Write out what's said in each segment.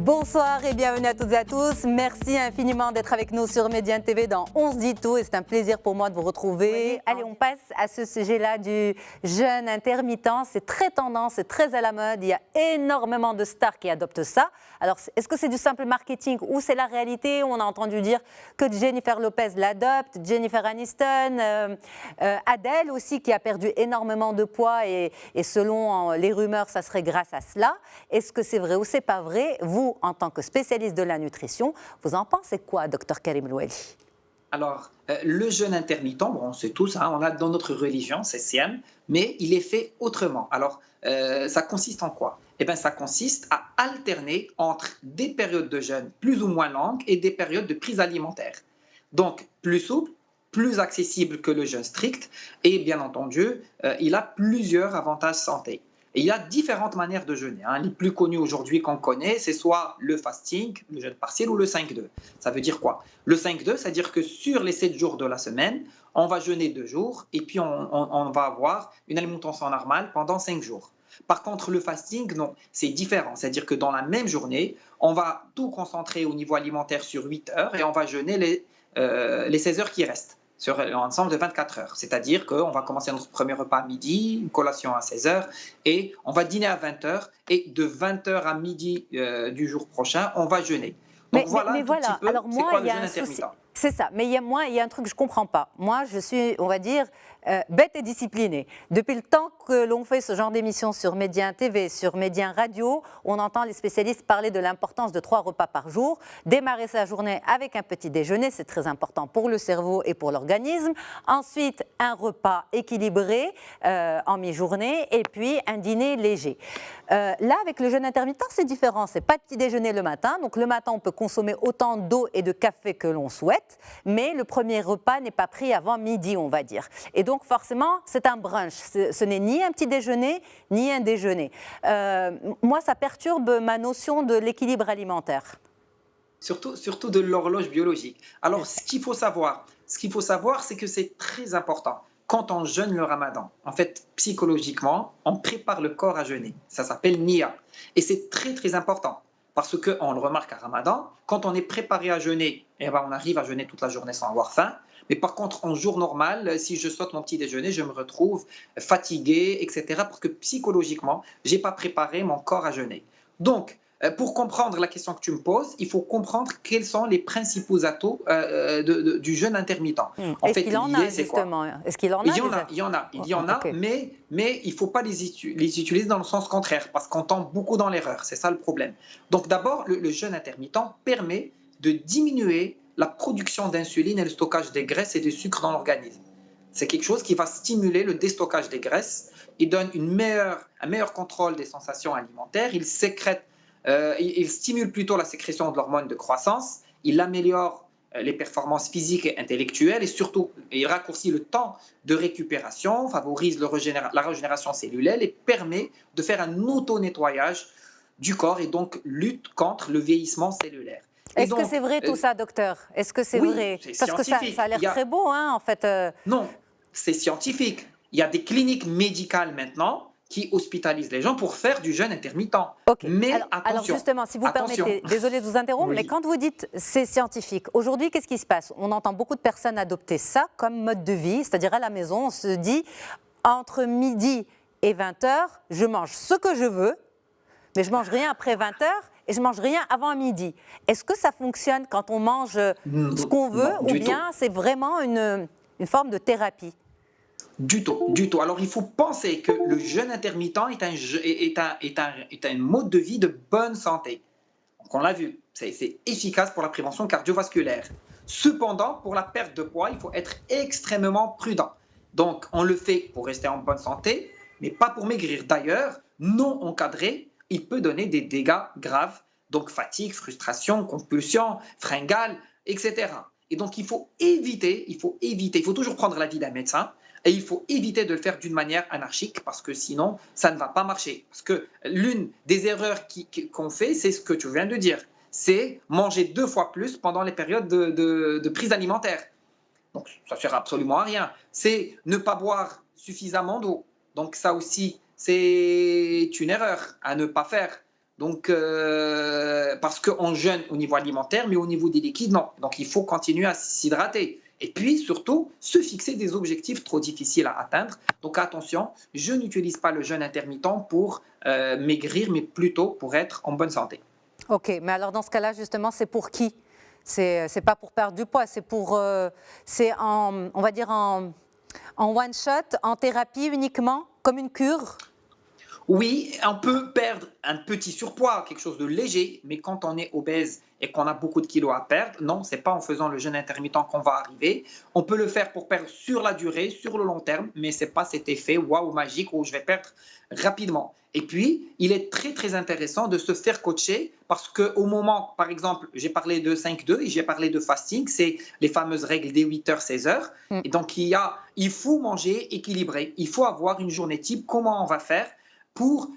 Bonsoir et bienvenue à toutes et à tous. Merci infiniment d'être avec nous sur Médiane TV dans On se dit tout et c'est un plaisir pour moi de vous retrouver. Oui, allez, on passe à ce sujet-là du jeûne intermittent. C'est très tendance, c'est très à la mode. Il y a énormément de stars qui adoptent ça. Alors, est-ce que c'est du simple marketing ou c'est la réalité? On a entendu dire que Jennifer Lopez l'adopte, Jennifer Aniston, Adele aussi qui a perdu énormément de poids et selon les rumeurs, ça serait grâce à cela. Est-ce que c'est vrai ou c'est pas vrai? Vous, en tant que spécialiste de la nutrition, vous en pensez quoi, Dr Karim Louali? Alors, le jeûne intermittent, bon, on sait tous, on a dans notre religion, c'est Siam, mais il est fait autrement. Alors, ça consiste en quoi? Eh bien, ça consiste à alterner entre des périodes de jeûne plus ou moins longues et des périodes de prise alimentaire. Donc, plus souple, plus accessible que le jeûne strict et bien entendu, il a plusieurs avantages santé. Et il y a différentes manières de jeûner. Les plus connues aujourd'hui qu'on connaît, c'est soit le fasting, le jeûne partiel ou le 5-2. Ça veut dire quoi? Le 5-2, c'est-à-dire que sur les 7 jours de la semaine, on va jeûner 2 jours et puis on va avoir une alimentation normale pendant 5 jours. Par contre, le fasting, non, c'est différent. C'est-à-dire que dans la même journée, on va tout concentrer au niveau alimentaire sur 8 heures et on va jeûner les 16 heures qui restent sur un ensemble de 24 heures. C'est-à-dire qu'on va commencer notre premier repas à midi, une collation à 16 heures et on va dîner à 20 heures et de 20 heures à midi du jour prochain, on va jeûner. Donc voilà un tout petit peu, alors moi, c'est quoi le jeûne intermittent. C'est ça, mais il y a un truc que je ne comprends pas. Moi, je suis, on va dire, bête et disciplinée. Depuis le temps que l'on fait ce genre d'émission sur Médiane TV, sur Médiane Radio, on entend les spécialistes parler de l'importance de 3 repas par jour. Démarrer sa journée avec un petit déjeuner, c'est très important pour le cerveau et pour l'organisme. Ensuite, un repas équilibré en mi-journée et puis un dîner léger. Là, avec le jeûne intermittent, c'est différent. C'est pas de petit déjeuner le matin. Donc le matin, on peut consommer autant d'eau et de café que l'on souhaite, mais le premier repas n'est pas pris avant midi, on va dire. Et donc forcément, c'est un brunch. Ce n'est ni un petit déjeuner, ni un déjeuner. Moi, ça perturbe ma notion de l'équilibre alimentaire. Surtout de l'horloge biologique. Alors, ce qu'il faut savoir, c'est que c'est très important. Quand on jeûne le ramadan, en fait, psychologiquement, on prépare le corps à jeûner. Ça s'appelle Nia. Et c'est très, très important. Parce qu'on le remarque à Ramadan, quand on est préparé à jeûner, on arrive à jeûner toute la journée sans avoir faim. Mais par contre, en jour normal, si je saute mon petit déjeuner, je me retrouve fatigué, etc. Parce que psychologiquement, je n'ai pas préparé mon corps à jeûner. Donc, pour comprendre la question que tu me poses, il faut comprendre quels sont les principaux atouts du jeûne intermittent. Est-ce qu'il en a, justement? Est-ce qu'il en a? Il y en a, mais il ne faut pas les utiliser dans le sens contraire, parce qu'on tombe beaucoup dans l'erreur, c'est ça le problème. Donc d'abord, le jeûne intermittent permet de diminuer la production d'insuline et le stockage des graisses et des sucres dans l'organisme. C'est quelque chose qui va stimuler le déstockage des graisses, il donne un meilleur contrôle des sensations alimentaires, il stimule plutôt la sécrétion de l'hormone de croissance, il améliore les performances physiques et intellectuelles et surtout, il raccourcit le temps de récupération, favorise la régénération cellulaire et permet de faire un auto-nettoyage du corps et donc lutte contre le vieillissement cellulaire. Est-ce que c'est vrai tout ça, docteur? Est-ce que c'est vrai? Parce que ça a l'air très beau, en fait. Non, c'est scientifique. Il y a des cliniques médicales maintenant qui hospitalisent les gens pour faire du jeûne intermittent. Okay. Mais alors justement, si vous permettez, désolé de vous interrompre, mais quand vous dites c'est scientifique, aujourd'hui, qu'est-ce qui se passe? On entend beaucoup de personnes adopter ça comme mode de vie, c'est-à-dire à la maison, on se dit entre midi et 20h, je mange ce que je veux, mais je ne mange rien après 20h et je ne mange rien avant midi. Est-ce que ça fonctionne quand on mange ce qu'on veut ou bien c'est vraiment une forme de thérapie? Du tout. Alors, il faut penser que le jeûne intermittent est un mode de vie de bonne santé. Donc, on l'a vu, c'est efficace pour la prévention cardiovasculaire. Cependant, pour la perte de poids, il faut être extrêmement prudent. Donc, on le fait pour rester en bonne santé, mais pas pour maigrir. D'ailleurs, non encadré, il peut donner des dégâts graves, donc fatigue, frustration, compulsion, fringale, etc. Et donc, il faut toujours prendre l'avis d'un médecin. Et il faut éviter de le faire d'une manière anarchique parce que sinon, ça ne va pas marcher. Parce que l'une des erreurs qu'on fait, c'est ce que tu viens de dire. C'est manger 2 fois plus pendant les périodes de prise alimentaire. Donc, ça ne sert absolument à rien. C'est ne pas boire suffisamment d'eau. Donc, ça aussi, c'est une erreur à ne pas faire. Donc, parce qu'on jeûne au niveau alimentaire, mais au niveau des liquides, non. Donc, il faut continuer à s'hydrater. Et puis, surtout, se fixer des objectifs trop difficiles à atteindre. Donc, attention, je n'utilise pas le jeûne intermittent pour maigrir, mais plutôt pour être en bonne santé. Ok, mais alors dans ce cas-là, justement, c'est pour qui? C'est pas pour perdre du poids, c'est pour, c'est on va dire en one shot, en thérapie uniquement, comme une cure? Oui, on peut perdre un petit surpoids, quelque chose de léger, mais quand on est obèse et qu'on a beaucoup de kilos à perdre, non, c'est pas en faisant le jeûne intermittent qu'on va arriver. On peut le faire pour perdre sur la durée, sur le long terme, mais c'est pas cet effet waouh magique où je vais perdre rapidement. Et puis, il est très très intéressant de se faire coacher parce qu'au moment, par exemple, j'ai parlé de 5-2 et j'ai parlé de fasting, c'est les fameuses règles des 8h, 16h. Et donc, il faut manger équilibré, il faut avoir une journée type, comment on va faire pour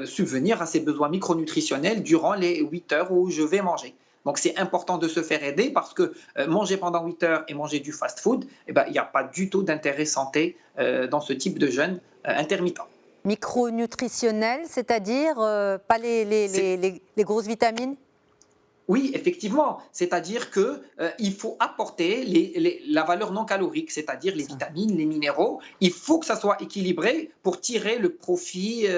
subvenir à ses besoins micronutritionnels durant les 8 heures où je vais manger. Donc, c'est important de se faire aider parce que manger pendant 8 heures et manger du fast-food, il n'y a pas du tout d'intérêt santé dans ce type de jeûne intermittent. Micronutritionnel, c'est-à-dire pas les grosses vitamines? Oui, effectivement. C'est-à-dire qu'il faut apporter la valeur non calorique, c'est-à-dire les vitamines, les minéraux. Il faut que ça soit équilibré pour tirer le profit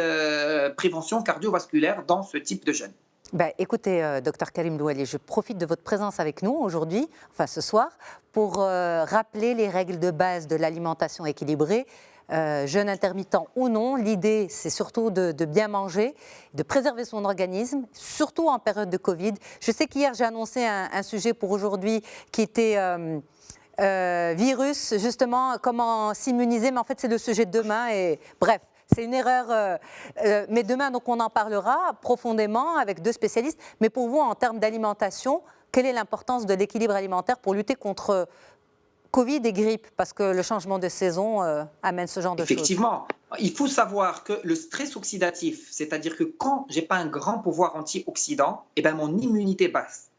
prévention cardiovasculaire dans ce type de jeûne. Ben, écoutez, docteur Karim Louali, je profite de votre présence avec nous aujourd'hui, enfin ce soir, pour rappeler les règles de base de l'alimentation équilibrée. Jeûne intermittent ou non, l'idée c'est surtout de bien manger, de préserver son organisme, surtout en période de Covid. Je sais qu'hier j'ai annoncé un sujet pour aujourd'hui qui était virus, justement comment s'immuniser, mais en fait c'est le sujet de demain et bref. C'est une erreur, mais demain donc on en parlera profondément avec deux spécialistes. Mais pour vous, en termes d'alimentation, quelle est l'importance de l'équilibre alimentaire pour lutter contre Covid et grippe, parce que le changement de saison amène ce genre de choses. Effectivement, il faut savoir que le stress oxydatif, c'est-à-dire que quand je n'ai pas un grand pouvoir antioxydant, eh ben mon immunité baisse.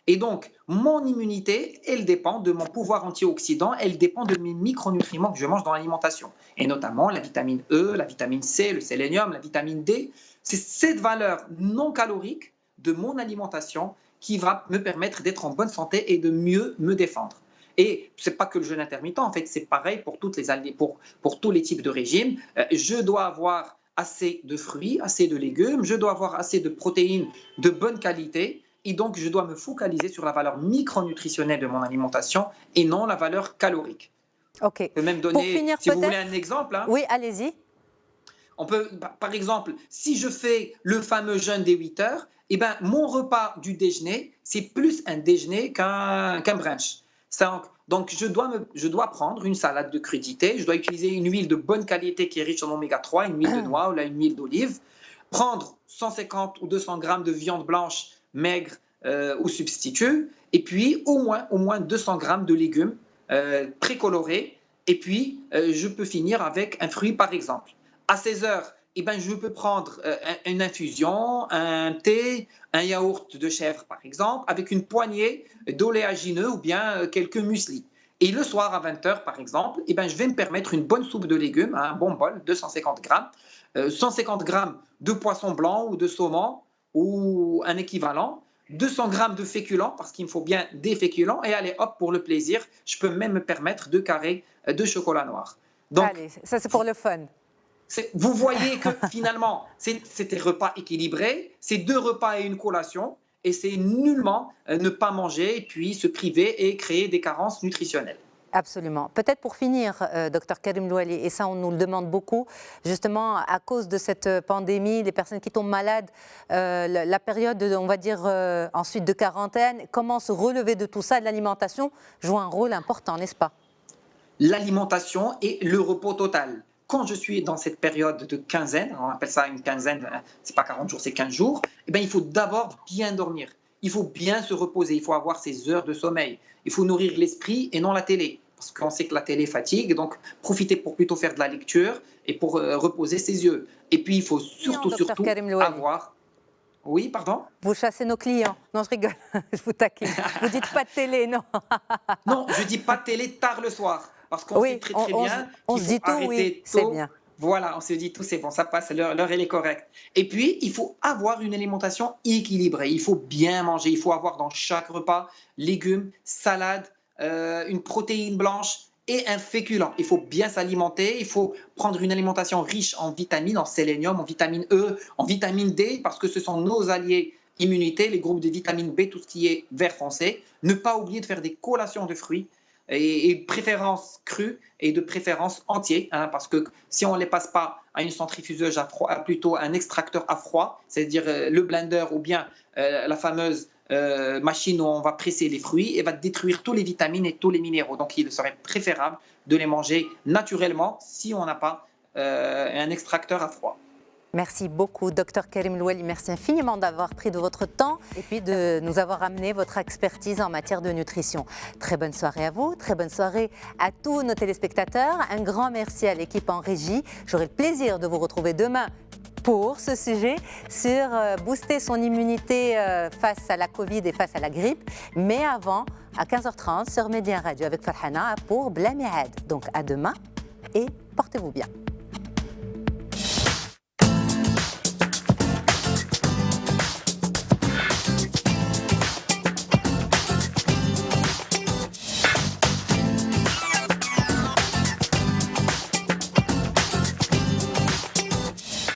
Et donc, mon immunité, elle dépend de mon pouvoir antioxydant, elle dépend de mes micronutriments que je mange dans l'alimentation. Et notamment la vitamine E, la vitamine C, le sélénium, la vitamine D. C'est cette valeur non calorique de mon alimentation qui va me permettre d'être en bonne santé et de mieux me défendre. Et ce n'est pas que le jeûne intermittent, en fait, c'est pareil pour tous les types de régimes. Je dois avoir assez de fruits, assez de légumes, je dois avoir assez de protéines de bonne qualité. Et donc, je dois me focaliser sur la valeur micronutritionnelle de mon alimentation et non la valeur calorique. Ok. Je peux même donner, si vous voulez, un exemple. Hein. Oui, allez-y. On peut, par exemple, si je fais le fameux jeûne des 8 heures, eh ben, mon repas du déjeuner, c'est plus un déjeuner qu'un brunch. Donc, je dois prendre une salade de crudités, je dois utiliser une huile de bonne qualité qui est riche en oméga 3, une huile de noix ou une huile d'olive, prendre 150 ou 200 grammes de viande blanche maigre ou substitut, et puis au moins 200 grammes de légumes précolorés, et puis je peux finir avec un fruit par exemple. À 16 heures, eh ben, je peux prendre une infusion, un thé, un yaourt de chèvre par exemple, avec une poignée d'oléagineux ou bien quelques muesli. Et le soir à 20 heures par exemple, eh ben, je vais me permettre une bonne soupe de légumes, un bon bol, 250 grammes, 150 grammes de poisson blanc ou de saumon ou un équivalent, 200 grammes de féculents, parce qu'il me faut bien des féculents, et allez hop, pour le plaisir, je peux même me permettre 2 carrés de chocolat noir. Donc, allez, ça c'est pour le fun. Vous voyez que finalement, c'est des repas équilibrés, c'est 2 repas et une collation, et c'est nullement ne pas manger et puis se priver et créer des carences nutritionnelles. Absolument. Peut-être pour finir, docteur Karim Louali, et ça on nous le demande beaucoup, justement à cause de cette pandémie, les personnes qui tombent malades, la période, on va dire ensuite de quarantaine, comment se relever de tout ça? L'alimentation joue un rôle important, n'est-ce pas? L'alimentation et le repos total. Quand je suis dans cette période de quinzaine, on appelle ça une quinzaine, c'est pas 40 jours, c'est 15 jours, eh bien, il faut d'abord bien dormir. Il faut bien se reposer, il faut avoir ses heures de sommeil. Il faut nourrir l'esprit et non la télé. Parce qu'on sait que la télé fatigue, donc profitez pour plutôt faire de la lecture et pour reposer ses yeux. Et puis, il faut surtout avoir... Oui, pardon? Vous chassez nos clients. Non, je rigole, je vous taquine. Vous dites pas de télé, non? Non, je dis pas de télé tard le soir. Parce qu'on sait très bien on se dit tout, oui, c'est bien. Voilà, on se dit tout, c'est bon, ça passe, l'heure elle est correcte. Et puis, il faut avoir une alimentation équilibrée. Il faut bien manger. Il faut avoir dans chaque repas légumes, salade, une protéine blanche et un féculent. Il faut bien s'alimenter. Il faut prendre une alimentation riche en vitamines, en sélénium, en vitamine E, en vitamine D, parce que ce sont nos alliés immunité, les groupes de vitamine B, tout ce qui est vert foncé. Ne pas oublier de faire des collations de fruits et préférence crue et de préférence entier, hein, parce que si on ne les passe pas à une centrifugeuse à froid, plutôt un extracteur à froid, c'est-à-dire le blender ou bien la fameuse machine où on va presser les fruits, et va détruire tous les vitamines et tous les minéraux. Donc il serait préférable de les manger naturellement si on n'a pas un extracteur à froid. Merci beaucoup, Dr Karim Louali. Merci infiniment d'avoir pris de votre temps et puis de nous avoir amené votre expertise en matière de nutrition. Très bonne soirée à vous, très bonne soirée à tous nos téléspectateurs. Un grand merci à l'équipe en régie. J'aurai le plaisir de vous retrouver demain pour ce sujet sur booster son immunité face à la Covid et face à la grippe. Mais avant, à 15h30 sur Média Radio avec Farhana pour Bla Mi'ad. Donc à demain et portez-vous bien.